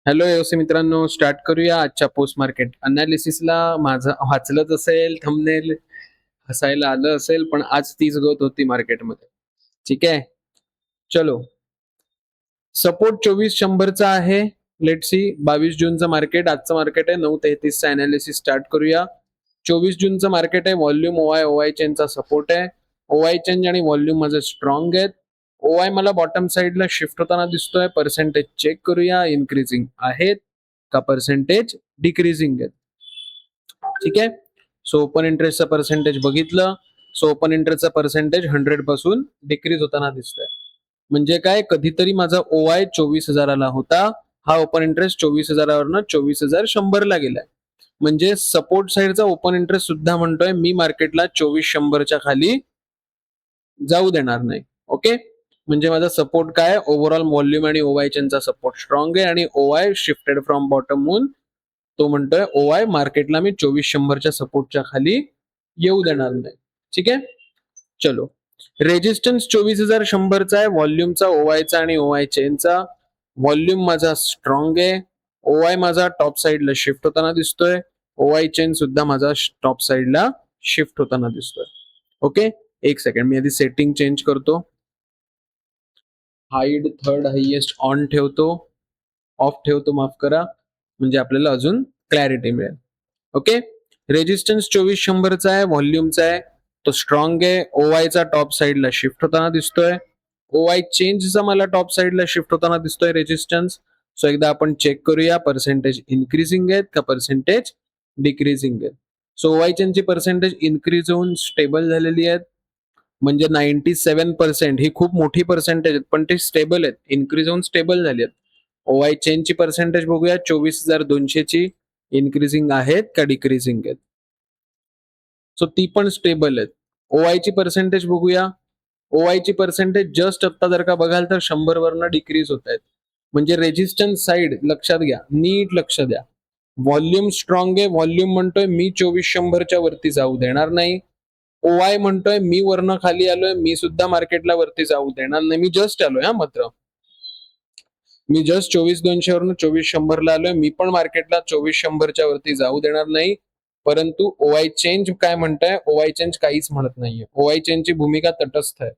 Hello AOC मित्रांनो, start करूया आजच्या पोस्ट मार्केट अनालिसिसला. माझं वाचलंच असेल थंबनेल, हसायला आलं असेल, पण आज तीच गत होती मार्केटमध्ये. ठीक आहे, चलो. सपोर्ट 2400 चा आहे. लेट सी 22 जूनचं मार्केट, आजचं मार्केट आहे 9:33 चा. अनालिसिस स्टार्ट करूया. 24 जूनचं मार्केट आहे. व्हॉल्यूम ओआय चेनचा सपोर्ट आहे. ओआय चेन आणि व्हॉल्यूम माझं स्ट्रॉंग आहेत. ओआय मला बॉटम साईडला शिफ्ट होताना दिसतोय. पर्सेंटेज चेक करूया, इन्क्रीजिंग आहेत का पर्सेंटेज डिक्रीजिंग आहेत. ठीक आहे, सो ओपन इंटरेस्टचा पर्सेंटेज बघितलं. सो ओपन इंटरेस्टचा पर्सेंटेज 100 पासून डिक्रीज होताना दिसतोय. म्हणजे काय, कधीतरी माझा ओआय 24,000ला होता, हा ओपन इंटरेस्ट 24,000वरनं 24,100 ला गेलाय. म्हणजे सपोर्ट साईडचा ओपन इंटरेस्ट सुद्धा म्हणतोय मी मार्केटला 2400च्या खाली जाऊ देणार नाही. ओके, म्हणजे माझा सपोर्ट काय, ओव्हरऑल व्हॉल्यूम आणि ओआय चेनचा सपोर्ट स्ट्रॉंग आहे आणि ओआय शिफ्टेड फ्रॉम बॉटम मून तो म्हणतोय ओआय मार्केटला मी 2400च्या सपोर्टच्या खाली येऊ देणार नाही. ठीक आहे, चलो. रेजिस्टन्स 24,100चा आहे, व्हॉल्यूमचा ओआयचा आणि ओआय चेनचा. व्हॉल्यूम माझा स्ट्रॉंग आहे. ओआय माझा टॉप साईडला शिफ्ट होताना दिसतोय. ओआय चेन सुद्धा माझा टॉप साईडला शिफ्ट होताना दिसतोय. ओके, एक सेकंड, मी आधी सेटिंग चेंज करतो. हाईड थर्ड हायेस्ट ऑन ठेवतो, ऑफ ठेवतो, माफ करा, म्हणजे आपल्याला अजून क्लॅरिटी मिळेल. ओके, रेजिस्टन्स 2400चा आहे, व्हॉल्यूमचा आहे, तो स्ट्रॉंग आहे. ओआयचा टॉप साईडला शिफ्ट होताना दिसतोय. ओआय चेंजचा मला टॉप साईडला शिफ्ट होताना दिसतोय रेजिस्टन्स. सो एकदा आपण चेक करूया, पर्सेंटेज इन्क्रीजिंग आहेत का पर्सेंटेज डिक्रीजिंग आहेत. सो ओआय चेनची पर्सेंटेज इन्क्रीज होऊन स्टेबल झालेली आहेत. म्हणजे 97% ही खूप मोठी पर्सेंटेज आहेत, पण ते स्टेबल आहेत, इन्क्रीज होऊन स्टेबल झाली आहेत. ओआय चेनची पर्सेंटेज बघूया, 24,200ची इन्क्रीजिंग आहेत का डिक्रीजिंग आहेत. सो ती पण स्टेबल आहेत. ओआय ची पर्सेंटेज बघूया. ओआय ची पर्सेंटेज जस्ट आता जर का बघाल तर 100 वरनं डिक्रीज होत आहेत. म्हणजे रेजिस्टन्स साईड लक्षात घ्या, नीट लक्ष द्या. व्हॉल्यूम स्ट्रॉंग आहे, व्हॉल्यूम म्हणतोय मी 2400च्या वरती जाऊ देणार नाही. ओआय म्हणतोय मी वरनं खाली आलोय, मी सुद्धा मार्केटला वरती जाऊ देणार नाही. मी जस्ट आलोय हा, मात्र मी जस्ट 24,200 वरून 24,100ला आलोय. मी पण मार्केटला 24,100च्या वरती जाऊ देणार नाही. परंतु ओआय चेंज काय म्हणताय, ओआय चेंज काहीच म्हणत नाहीये. ओआय चेंजची भूमिका तटस्थ आहे.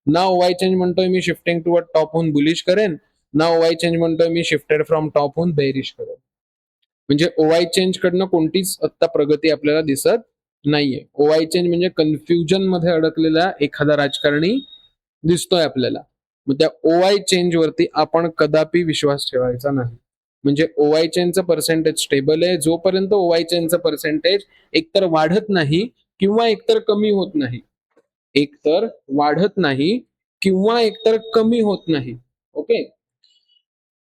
ना ओआय चेंज म्हणतोय मी शिफ्टिंग टुवर्ड टॉप होऊन बुलिश करेन, ना ओआय चेंज म्हणतोय मी शिफ्टेड फ्रॉम टॉप होऊन बेरिश करेन. म्हणजे ओआय चेंज कडनं कोणतीच आता प्रगती आपल्याला दिसत नाहीये. ओआय चेंज म्हणजे कन्फ्युजन मध्ये अडकलेला एखादा राजकारणी दिसतोय आपल्याला. मग त्या ओआय चेंज वरती आपण कदापि विश्वास ठेवायचा नाही. म्हणजे ओआय चेनचं पर्सेंटेज स्टेबल आहे. जोपर्यंत ओआय चेनचं पर्सेंटेज एकतर वाढत नाही किंवा एकतर कमी होत नाही, एकतर वाढत नाही किंवा एकतर कमी होत नाही. ओके,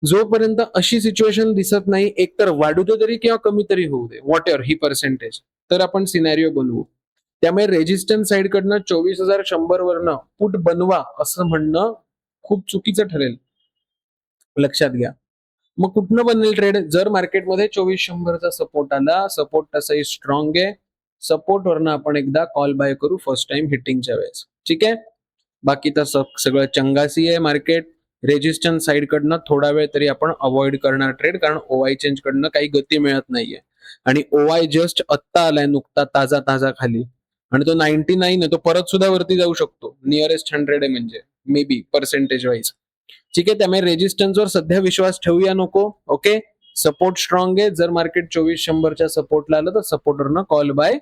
जोपर्यंत अशी सिच्युएशन दिसत नाही, एकतर वाढू दे तरी किंवा कमी तरी होऊ दे, व्हॉट एव्हर ही पर्सेंटेज, तर आपण सिनॅरिओ बनवू. त्यामुळे रेजिस्टन्स साईडकडनं 24,100 वरनं पुट बनवा असं म्हणणं खूप चुकीचं ठरेल, लक्षात घ्या. मग कुठनं बनेल ट्रेड, जर मार्केटमध्ये 2400चा सपोर्ट आला, सपोर्ट तसाही स्ट्रॉंग आहे, सपोर्ट वरनं आपण एकदा कॉल बाय करू फर्स्ट टाइम हिटिंगच्या वेळेस. ठीक आहे, बाकी तर सगळं चंगासी आहे मार्केट. रेजिस्टन्स साईडकडनं थोडा वेळ तरी आपण अवॉइड करणार ट्रेड, कारण ओआय चेंज कडनं काही गती मिळत नाहीये. आणि ओआय जस्ट आत्ता आलाय नुकता ताजा ताजा खाली, आणि तो 99 आहे, तो परत सुद्धा वरती जाऊ शकतो. नियरेस्ट 100 आहे म्हणजे मे बी पर्सेंटेज वाईज. ठीक आहे, त्यामुळे रेजिस्टन्सवर सध्या विश्वास ठेवूया नको. ओके, सपोर्ट स्ट्रॉंग आहे. जर मार्केट 2400च्या सपोर्टला आलं तर सपोर्टरनं कॉल बाय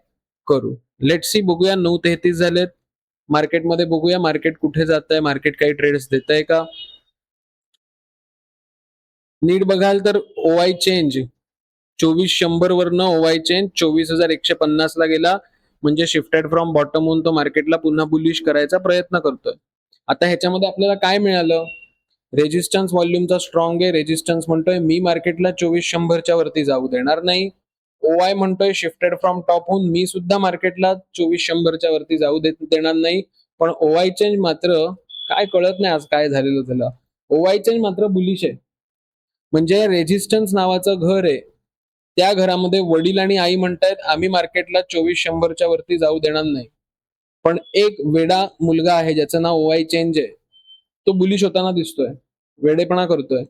करू. लेट सी, बघूया 9:33 झालेत. मार्केटमध्ये बघूया मार्केट कुठे जात आहे, मार्केट काही ट्रेड्स देत आहे का. नीट बघाल तर ओआय चेंज 2400 वरनं ओआय चेंज 24,150 ला गेला, म्हणजे शिफ्टेड फ्रॉम बॉटम होऊन तो मार्केटला पुन्हा बुलिश करायचा प्रयत्न करतोय. आता ह्याच्यामध्ये आपल्याला काय मिळालं, रेजिस्टन्स व्हॉल्यूमचा स्ट्रॉंग आहे. रेजिस्टन्स म्हणतोय मी मार्केटला 2400च्या वरती जाऊ देणार नाही. ओआय म्हणतोय शिफ्टेड फ्रॉम टॉप होऊन मी सुद्धा मार्केटला 2400च्या वरती जाऊ देणार नाही. पण ओआय चेंज मात्र काय कळत नाही आज काय झालेलं त्याला. ओआय चेंज मात्र बुलिश आहे. म्हणजे रेजिस्टन्स नावाचं घर आहे, त्या घरामध्ये वडील आणि आई म्हणतायत आम्ही मार्केटला 2400च्या वरती जाऊ देणार नाही. पण एक वेडा मुलगा आहे ज्याचं नाव ओआय चेंज आहे, तो बुलिश होताना दिसतोय, वेडेपणा करतोय.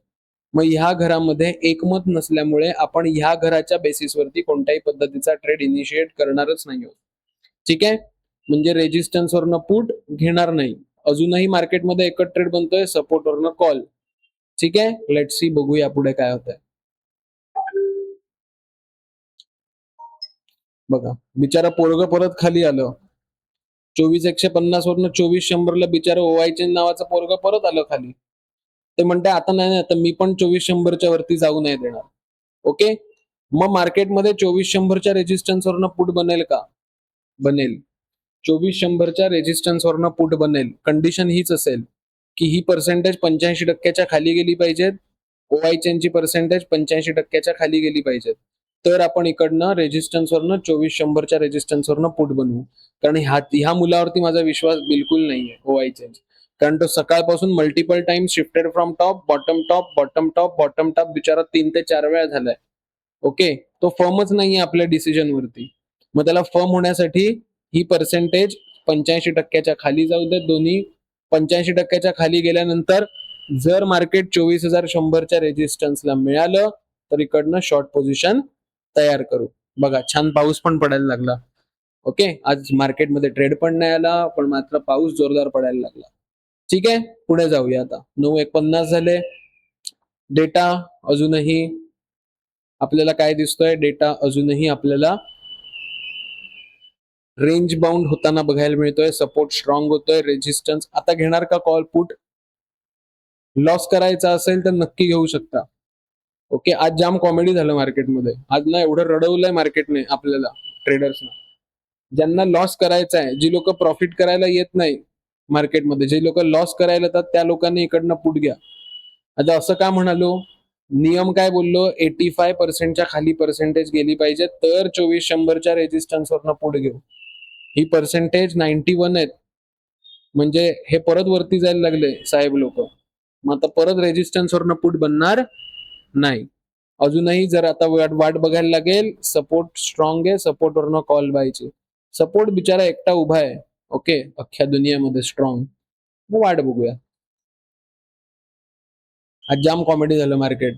मग ह्या घरामध्ये एकमत नसल्यामुळे आपण ह्या घराच्या बेसिसवरती कोणत्याही पद्धतीचा ट्रेड इनिशिएट करणारच नाही आहोत. ठीक आहे, म्हणजे रेजिस्टन्स वरनं पुट घेणार नाही. अजूनही मार्केटमध्ये एकच ट्रेड बनतोय, सपोर्ट वरनं कॉल. ठीक आहे, लेट्स सी, बघूया पुढे काय होतंय. बघा, बिचारा पोरग परत खाली आलं. 24,150 वरनं 24,100 बिचारा ओवायचे नावाचं पोरग परत आलं खाली. ते म्हणते आता नाही, आता मी पण 24,100 वरती जाऊ नाही देणार. ओके, मग मार्केटमध्ये 24,100 रेजिस्टन्स वरनं पुट बनेल का? बनेल. 24,100 रेजिस्टन्स वरनं पुट बनेल. कंडिशन हीच असेल की ही पर्सेंटेज 85% खाली गेली पाहिजेत. ओआय चेनची पर्सेंटेज 85% खाली गेली पाहिजेत. तर आपण इकडनं रेजिस्टन्स वरनं 24,100 रेजिस्टन्स वरनं पुट बनवू. कारण ह्या मुलावरती माझा विश्वास बिलकुल नाहीये, ओआय चेंज. कारण तो सकाळपासून multiple time shifted from top, bottom top, bottom top, bottom top बिचारा 3 ते 4 वेळा झालाय. ओके, तो फर्मच नाहीये आपल्या डिसिजन वरती. मग त्याला फर्म होण्यासाठी ही पर्सेंटेज 85% खाली जाऊ देत दोन्ही. 85% खाली गेल्यानंतर जर मार्केट 24,100 रेजिस्टन्सला मिळालं तर इकडनं शॉर्ट पोझिशन तयार करू. बघा, छान पाऊस पण पडायला लागला. ओके, आज मार्केटमध्ये ट्रेड पण नाही आला, पण मात्र पाऊस जोरदार पडायला लागला. ठीक आहे, पुढे जाऊया आता. 9:50 झाले. डेटा अजूनही आपल्याला काय दिसतोय? डेटा अजूनही आपल्याला रेंज बाउंड होताना बघायला मिळतोय. सपोर्ट स्ट्रॉंग होतोय. रेजिस्टन्स आता घेणार का कॉल पुट? लॉस करायचा असेल तर नक्की घेऊ शकता. ओके, आज जाम कॉमेडी झालं मार्केटमध्ये. आज ना एवढं रडवलंय मार्केटने आपल्याला, ट्रेडर्सना. ज्यांना लॉस करायचा आहे, जी लोक प्रॉफिट करायला येत नाही मार्केटमध्ये, जे लोक लॉस करायला येतात त्या लोकांनी इकडनं पुट घ्या. आता असं का म्हणालो? नियम काय बोललो? 85% खाली पर्सेंटेज गेली पाहिजे तर 24,100 रेजिस्टन्स वरनं पुट घेऊ. ही पर्सेंटेज 91 आहेत. म्हणजे हे परत वरती जायला लागले साहेब लोक. मग आता परत रेजिस्टन्स वरनं पुट बनणार नाही. अजूनही जर आता वाट बघायला लागेल. सपोर्ट स्ट्रॉंग आहे, सपोर्ट वरनं कॉल बायची. सपोर्ट बिचारा एकटा उभा आहे. ओके, अख्ख्या दुनियामध्ये स्ट्रॉंग. मग वाट बघूया. आज जाम कॉमेडी झालं मार्केट.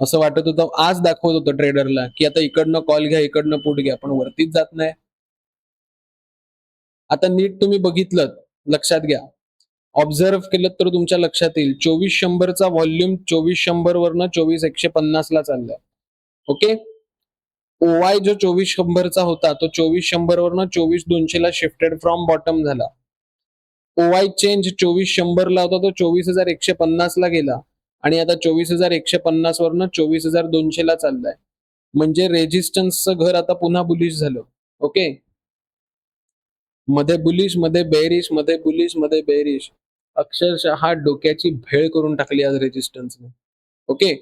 असं वाटत होतं, आज दाखवत होतं ट्रेडरला की आता इकडनं कॉल घ्या, इकडनं पुट घ्या, पण वरतीच जात नाही. आता नीट तुम्ही बघितलं, लक्षात घ्या, ऑब्झर्व्ह केलं तर तुमच्या लक्षात येईल. 24,100 व्हॉल्यूम 24,100 वरनं 24,150 ला चाललाय. ओके, ओवाय जो 24,100 होता तो 24,100 वरनं 24,200 ला शिफ्टेड फ्रॉम बॉटम झाला. ओवाय चेंज 24,100 ला होता तो 24,150 ला गेला आणि आता 24,150 वरनं 24,200 ला चाललाय. म्हणजे रेजिस्टन्सचं घर आता पुन्हा बुलिश झालं. ओके, मध्ये बुलिश, मध्ये बेरिश, मध्ये बुलिश, मध्ये बेरिश. अक्षरशः डोक्याची भेळ करून टाकली आज रेजिस्टन्सने. ओके,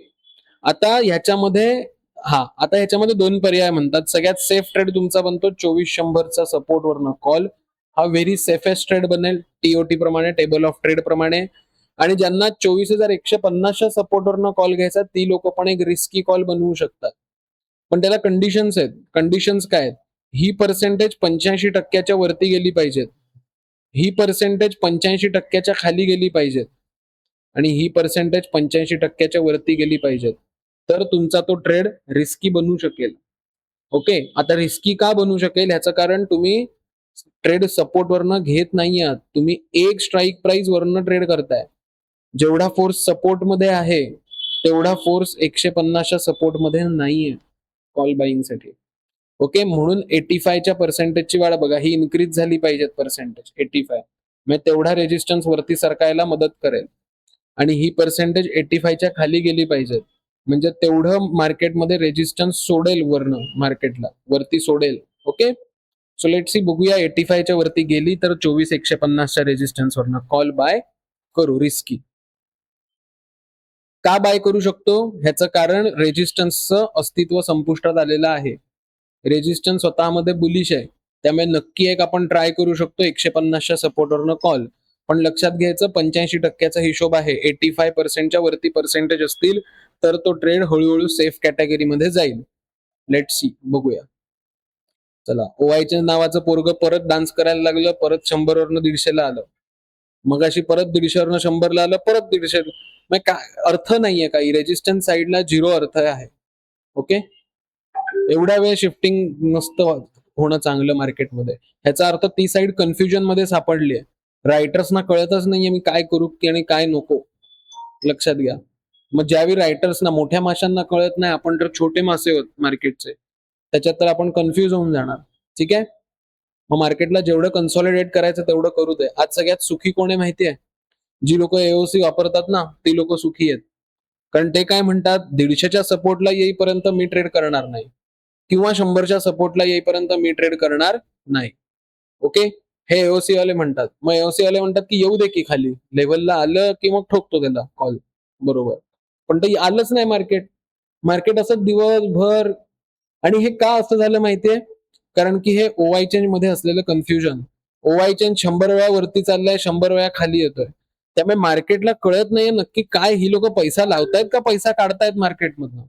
आता ह्याच्यामध्ये आता ह्याच्यामध्ये 2 पर्याय म्हणतात. सगळ्यात सेफ ट्रेड तुमचा बनतो 24,100 सपोर्ट वरनं कॉल. हा व्हेरी सेफेस्ट ट्रेड बनेल टीओटी प्रमाणे, टेबल ऑफ ट्रेड प्रमाणे. आणि ज्यांना 24,150 सपोर्ट वरनं कॉल घ्यायचा ती लोक पण एक रिस्की कॉल बनवू शकतात. पण त्याला कंडिशन्स आहेत. कंडिशन्स काय आहेत? ही पर्सेंटेज 85% वरती गेली पाहिजेत. ही पर्सेंटेज 85% खाली गेली पाहिजेत. आणि ही पर्सेंटेज 85% वरती गेली पाहिजेत. तर तुमचा तो ट्रेड रिस्की बनू शकेल. ओके, आता रिस्की का बनू शकेल? ह्याचं कारण तुम्ही ट्रेड सपोर्ट वरनं घेत नाही आहात. तुम्ही एक स्ट्राईक प्राइस वरनं ट्रेड करताय. जेवढा फोर्स सपोर्ट मध्ये आहे तेवढा फोर्स 150च्या सपोर्ट मध्ये नाहीये कॉल बाईंगसाठी. ओके, म्हणून 85च्या पर्सेंटेजची वाढ बघा, ही इन्क्रीज झाली पाहिजे पर्सेंटेज 85. म्हणजे तेवढा रेजिस्टन्स वरती सरकायला मदत करेल. आणि ही पर्सेंटेज 85च्या खाली गेली पाहिजे. म्हणजे तेवढं मार्केटमध्ये रेजिस्टन्स सोडेल वरनं, मार्केटला वरती सोडेल. ओके, सो लेट सी, बघूया 85च्या वरती गेली तर 24,150च्या रेजिस्टन्स वरनं कॉल बाय करू. रिस्की का बाय करू शकतो? ह्याचं कारण रेजिस्टन्सचं अस्तित्व संपुष्टात आलेलं आहे. रेजिस्टन्स स्वतःमध्ये बुलिश आहे. त्यामुळे नक्की एक आपण ट्राय करू शकतो 150च्या सपोर्टवरनं कॉल. पण लक्षात घ्यायचं 85%चा हिशोब आहे. 85%च्या वरती पर्सेंटेज असतील तर तो ट्रेड हळूहळू सेफ कॅटेगरीमध्ये जाईल. लेट सी, बघूया. चला, ओवायच्या नावाचं पोरग परत डान्स करायला लागलं. परत 100 वरनं 150 ला आलं. मगाशी परत 150 वरनं 100 ला आलं, परत 150. मग काय अर्थ नाहीये काही, रेजिस्टन्स साईडला 0 अर्थ आहे. ओके, एवढ्या वेळ शिफ्टिंग नसतं होणं चांगलं मार्केटमध्ये. ह्याचा अर्थ ती साईड कन्फ्युजन मध्ये सापडली आहे. रायटर्सना कळतच नाहीये मी काय करू आणि काय नको. लक्षात घ्या. मग ज्यावेळी रायटर्सना, मोठ्या माशांना कळत नाही, आपण तर छोटे मासे आहोत मार्केटचे, त्याच्यात तर आपण कन्फ्युज होऊन जाणार. ठीक आहे. मग मार्केटला जेवढं कन्सॉलिडेट करायचं तेवढं करू दे. आज सगळ्यात सुखी कोण आहे माहितीये? जी लोक एओसी वापरतात ना, ती लोक सुखी आहेत. कारण ते काय म्हणतात, 150च्या सपोर्टला येईपर्यंत मी ट्रेड करणार नाही, किंवा 100च्या सपोर्टला येईपर्यंत मी ट्रेड करणार नाही. ओके, हे एओसी वाले म्हणतात. मग एओसी वाले म्हणतात की येऊ दे की खाली, लेव्हलला आलं की मग ठोकतो त्याला कॉल. बरोबर, पण ते आलंच नाही मार्केट. मार्केट असं दिवसभर. आणि हे का असं झालं माहितीये? कारण की हे ओवाय चेंज मध्ये असलेलं कन्फ्युजन. ओवाय चेंज 100 वेळा वरती चाललाय, 100 वेळा खाली येतोय. त्यामुळे मार्केटला कळत नाहीये नक्की काय ही लोक पैसा लावतायत का पैसा काढतायत मार्केटमधनं.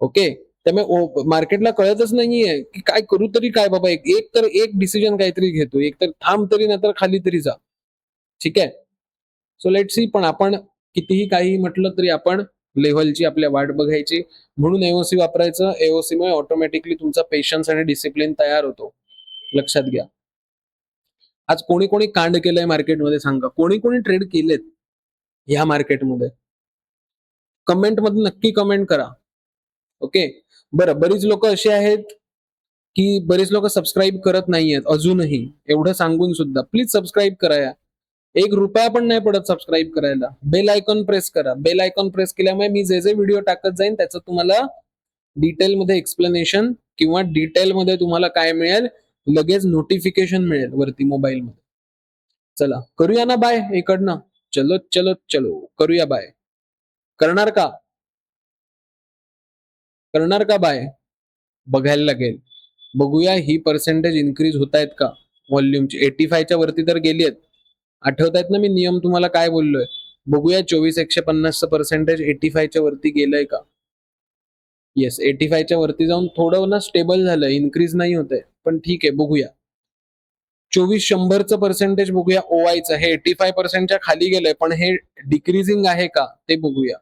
ओके, त्यामुळे मार्केटला कळतच नाहीये की काय करू तरी काय बाबा. एक तर एक डिसिजन काहीतरी घेतो, एक तर थांब तरी, नाहीतर खाली तरी जा. ठीक आहे. So let see. पण आपण कितीही काही म्हटलं तरी आपण लेव्हलची आपल्या वाट बघायची. म्हणून एओसी वापरायचं. एओसी मुळे ऑटोमॅटिकली तुमचा पेशन्स आणि डिसिप्लिन तयार होतो. लक्षात घ्या. आज कोणी कोणी कांड केलंय मार्केटमध्ये सांगा, कोणी कोणी ट्रेड केलेत ह्या मार्केटमध्ये? कमेंट मध्ये नक्की कमेंट करा. ओके, बरं. बरीच लोक अशी आहेत की बरेच लोक सबस्क्राईब करत नाहीयेत अजूनही. एवढं सांगून सुद्धा प्लीज सबस्क्राईब करा. या ₹1 पण नाही पडत सबस्क्राईब करायला. बेल आयकॉन प्रेस करा. बेल आयकॉन प्रेस केल्यामुळे मी जे जे व्हिडिओ टाकत जाईन त्याचं तुम्हाला डिटेलमध्ये एक्सप्लेनेशन किंवा डिटेलमध्ये तुम्हाला काय मिळेल, लगेच नोटिफिकेशन मिळेल वरती मोबाईलमध्ये. चला करूया ना बाय इकडनं. चलो चलो चलो करूया बाय. करणार का? करणार का बाय? बघायला लागेल. बघूया ही पर्सेंटेज इन्क्रीज होत आहेत का व्हॉल्यूमची. 85च्या वरती तर गेली आहेत. आठवतायत ना मी नियम तुम्हाला काय बोललोय? बघूया 24,150चं पर्सेंटेज 85च्या वरती गेलंय का? येस, 85च्या वरती जाऊन थोडं ना स्टेबल झालंय, इन्क्रीज नाही होतंय. पण ठीक आहे, बघूया. 24,100चं पर्सेंटेज बघूया ओआयचं. हे 85% खाली गेलंय, पण हे डिक्रीजिंग आहे का ते बघूया.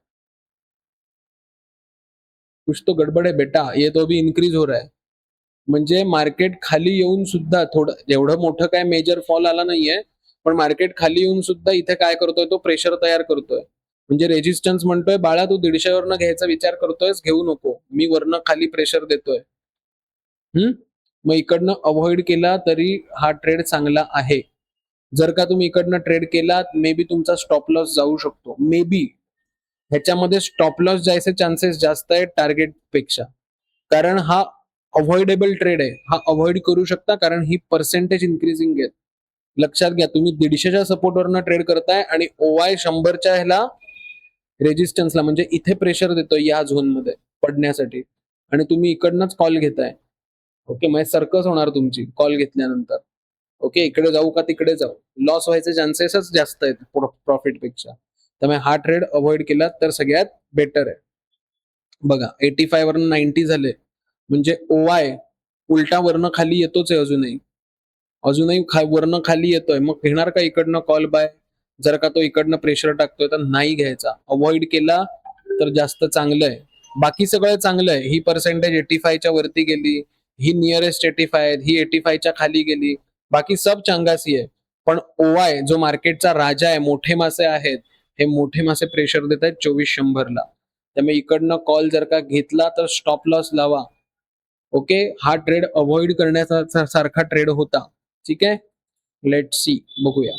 कुछ तो गडबड है बेटा, ये तो अभी इन्क्रीज हो रहा है. म्हणजे मार्केट खाली येऊन सुद्धा थोडं, एवढं मोठं काय मेजर फॉल आला नाहीये, पण मार्केट खाली येऊन सुद्धा इथे काय करतोय, तो प्रेशर तयार करतोय. म्हणजे रेजिस्टन्स म्हणतोय, बाळा तू 150 वरनं घ्यायचा विचार करतोयस, घेऊ नको, मी वरनं खाली प्रेशर देतोय. मग इकडनं अवॉइड केला तरी हा ट्रेड चांगला आहे. जर का तुम्ही इकडनं ट्रेड केलात, मे बी तुमचा स्टॉप लॉस जाऊ शकतो. मे बी ह्याच्यामध्ये स्टॉप लॉस जायचे चान्सेस जास्त आहेत टार्गेट पेक्षा. कारण हा अवॉइडेबल ट्रेड आहे. हा अवॉइड करू शकता कारण ही पर्सेंटेज इन्क्रीजिंग आहे. लक्षात घ्या, तुम्ही 150च्या सपोर्टवरनं ट्रेड करताय आणि ओवाय 100च्या ह्याला रेजिस्टन्सला, म्हणजे इथे प्रेशर देतोय या झोनमध्ये पडण्यासाठी, आणि तुम्ही इकडनंच कॉल घेताय. ओके, म्हणजे सर्कस होणार तुमची कॉल घेतल्यानंतर. ओके, इकडे जाऊ का तिकडे जाऊ, लॉस व्हायचे चान्सेसच जास्त आहेत प्रॉफिटपेक्षा. त्यामुळे हा ट्रेड अवॉइड केला तर सगळ्यात बेटर आहे. बघा 85 वरून 90 झाले, म्हणजे ओवाय उलटा वरनं खाली येतोच आहे अजूनही. अजूनही वरनं खाली येतोय. मग घेणार का इकडनं कॉल बाय? जर का तो इकडनं प्रेशर टाकतोय तर नाही घ्यायचा. अवॉइड केला तर जास्त चांगलं आहे. बाकी सगळं चांगलं आहे. ही पर्सेंटेज 85च्या वरती गेली, ही नियरेस्ट 85 आहे, ही 85च्या खाली गेली, बाकी सब चांगासी आहे. पण ओवाय जो मार्केटचा राजा आहे, मोठे मासे आहेत, हे मोठे मासे प्रेशर देत आहेत 24,100ला. त्यामुळे इकडनं कॉल जर का घेतला तर स्टॉप लॉस लावा. ओके, हा ट्रेड अवॉइड करण्याचा सारखा ट्रेड होता. ठीक आहे, लेट सी, बघूया.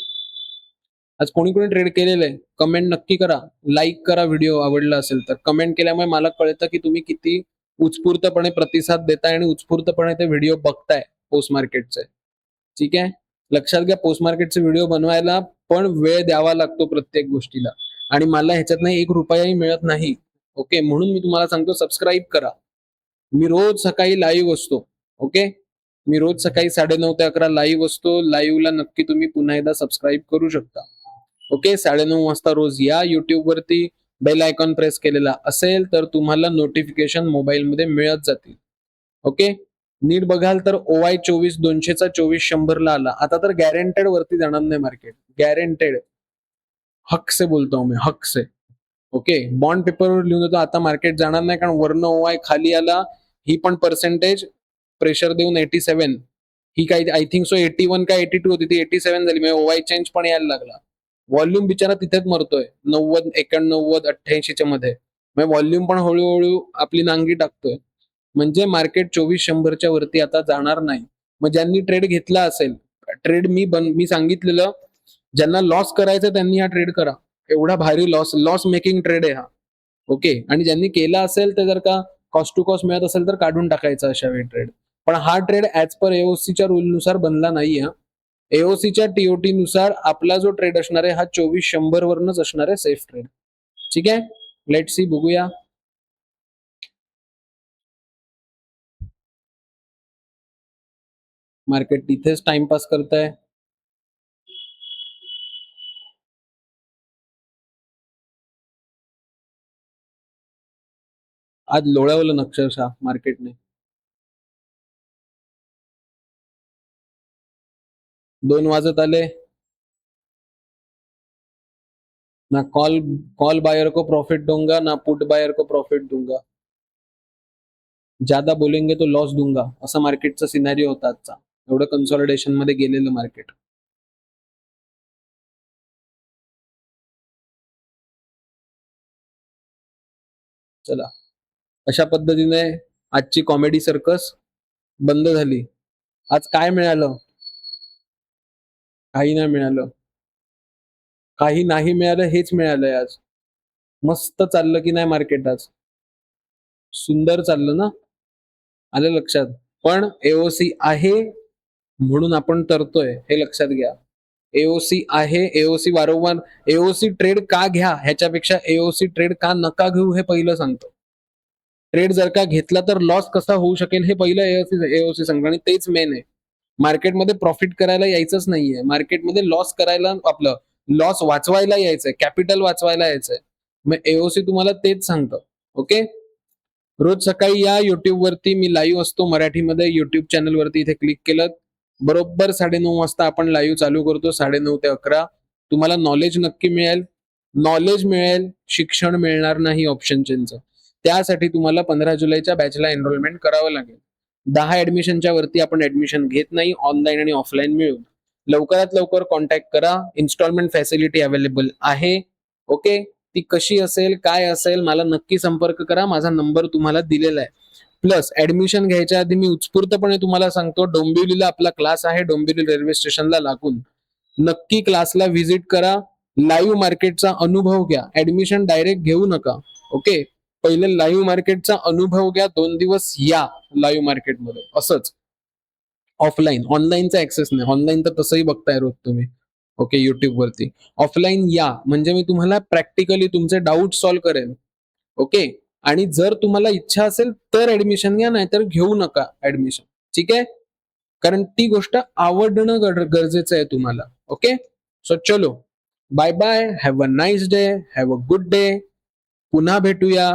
आज कोणी कोणी ट्रेड केलेलं आहे कमेंट नक्की करा. लाईक करा व्हिडिओ आवडला असेल तर. कमेंट केल्यामुळे मला कळतं की तुम्ही किती उत्स्फूर्तपणे प्रतिसाद देताय आणि उत्स्फूर्तपणे ते व्हिडिओ बघताय पोस्ट मार्केटचे. ठीक आहे, लक्षात घ्या, पोस्ट मार्केटचे व्हिडिओ बनवायला पण वेळ द्यावा लागतो प्रत्येक गोष्टीला, आणि मला ह्याच्यातनं ₹1 मिळत नाही. ओके, म्हणून मी तुम्हाला सांगतो सबस्क्राईब करा. मी रोज सकाळी लाईव्ह असतो. ओके, मी रोज सकाळी 9:30 ते 11 लाईव्ह असतो. लाईव्हला नक्की तुम्ही पुन्हा एकदा सबस्क्राईब करू शकता. ओके, 9:30 वाजता रोज या. युट्यूब वरती बेल आयकॉन प्रेस केलेला असेल तर तुम्हाला नोटिफिकेशन मोबाईलमध्ये मिळत जातील. ओके, नीट बघाल तर ओवाय 24,200चा 24,100ला आला. आता तर गॅरेंटेड वरती जाणार नाही मार्केट, गॅरेंटेड. हक से बोलता हूं मैं, हक से. ओके, बॉन्ड पेपरवर लिहून देतो आता मार्केट जाणार नाही, कारण वरनं ओआय खाली आला, ही पण पर्सेंटेज प्रेशर देऊन 87, ही काही आय थिंक सो 81 का 82 होती, ती 87 झाली, म्हणजे ओआय चेंज पण यायला लागला. व्हॉल्यूम बिचारा तिथेच मरतोय 90, 91, 88च्या मध्ये. म्हणजे व्हॉल्यूम पण हळूहळू आपली नांगी टाकतोय. म्हणजे मार्केट 2400च्या वरती आता जाणार नाही. मग ज्यांनी ट्रेड घेतला असेल, ट्रेड मी सांगितलेलं, ज्यांना लॉस करायचं त्यांनी हा ट्रेड करा. एवढा भारी लॉस मेकिंग ट्रेड आहे हा. ओके, आणि ज्यांनी केला असेल तर जर का कॉस्ट टू कॉस्ट मिळत असेल तर काढून टाकायचा अशा वेळी ट्रेड. पण हा ट्रेड ऍज पर एओसीच्या रूलनुसार बनला नाही. हा एओसीच्या टीओटी नुसार आपला जो ट्रेड असणार आहे हा 2400 वरनच असणार आहे सेफ ट्रेड. ठीक आहे, लेट सी, बघूया. मार्केट तिथेच टाइमपास करताय. आज लोळवलं अक्षरशः मार्केटने. 2 वाजत आले, ना कॉल कॉल बायर को प्रॉफिट दूंगा ना पुट बायर को प्रॉफिट दूंगा, ज्यादा बोलेंगे तो लॉस दूंगा, असा मार्केटचा सिनारिओ होता आजचा. एवढं कन्सॉलिडेशन मध्ये गेलेलं मार्केट. चला, अशा पद्धतीने आजची कॉमेडी सर्कस बंद झाली. आज काय मिळालं? काही नाही मिळालं. काही नाही मिळालं, हेच मिळालंय आज. मस्त चाललं की नाही मार्केट आज? सुंदर चाललं ना? आलं लक्षात? पण एओसी आहे म्हणून आपण तरतोय, हे लक्षात घ्या. एओसी आहे, एओसी वारंवार, एओसी ट्रेड का घ्या ह्याच्यापेक्षा एओसी ट्रेड का नका घेऊ हे पहिलं सांगतो. ट्रेड जर का घेतला तर लॉस कसा होऊ शकेल हे पहिलं एओसी सांगतो, आणि तेच मेन आहे. मार्केटमध्ये प्रॉफिट करायला यायचंच नाहीये, मार्केटमध्ये लॉस करायला, आपलं लॉस वाचवायला यायचंय, कॅपिटल वाचवायला यायचंय. मग एओसी तुम्हाला तेच सांगतं. ओके, रोज सकाळी या युट्यूब वरती मी लाईव्ह असतो मराठीमध्ये, युट्यूब चॅनल वरती. इथे क्लिक केलं बरोबर 9:30 वाजता आपण लाईव्ह चालू करतो, 9:30 ते 11. तुम्हाला नॉलेज नक्की मिळेल, नॉलेज मिळेल, शिक्षण मिळणार नाही ऑप्शन चेनचं. त्यासाठी तुम्हाला 15 जुलैच्या बॅचला एनरोलमेंट करावं लागेल. 10 ऍडमिशनच्या वरती आपण ऍडमिशन घेत नाही, ऑनलाईन आणि ऑफलाईन मिळून. लवकरात लवकर कॉन्टॅक्ट करा, इन्स्टॉलमेंट फॅसिलिटी अवेलेबल आहे. ओके, ती कशी असेल, काय असेल, मला नक्की संपर्क करा, माझा नंबर तुम्हाला दिलेला आहे. प्लस ऍडमिशन घ्यायच्या आधी मी उत्स्फूर्तपणे तुम्हाला सांगतो, डोंबिवलीला आपला क्लास आहे, डोंबिवली रेल्वे स्टेशनला लागून. नक्की क्लासला व्हिजिट करा, लाईव्ह मार्केटचा अनुभव घ्या, ऍडमिशन डायरेक्ट घेऊ नका. ओके, पहिले लाईव्ह मार्केटचा अनुभव घ्या, 2 दिवस या लाईव्ह मार्केटमध्ये, असंच. ऑफलाईन, ऑनलाईनचा ऍक्सेस नाही, ऑनलाईन तर तसंही बघताय रोज तुम्ही. ओके, युट्यूब वरती. ऑफलाईन या, म्हणजे मी तुम्हाला प्रॅक्टिकली तुमचे डाऊट सॉल्व्ह करेन. ओके, आणि जर तुम्हाला इच्छा असेल तर ऍडमिशन घ्या, नाहीतर घेऊ नका ऍडमिशन. ठीक आहे, कारण ती गोष्ट आवडणं गरजेचं आहे तुम्हाला. ओके, सो चलो, bye bye, have a nice day, have a good day. पुन्हा भेटूया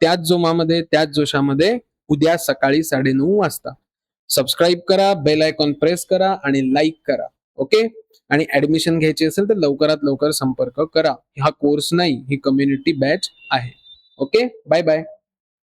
त्याच जोमामध्ये, त्याच जोशामध्ये, उद्या सकाळी 9:30 वाजता. सबस्क्राईब करा, बेल आयकॉन प्रेस करा आणि लाईक करा. ओके, आणि ऍडमिशन घ्यायची असेल तर लवकरात लवकर संपर्क करा. हा कोर्स नाही, ही कम्युनिटी बॅच आहे. Okay, bye bye.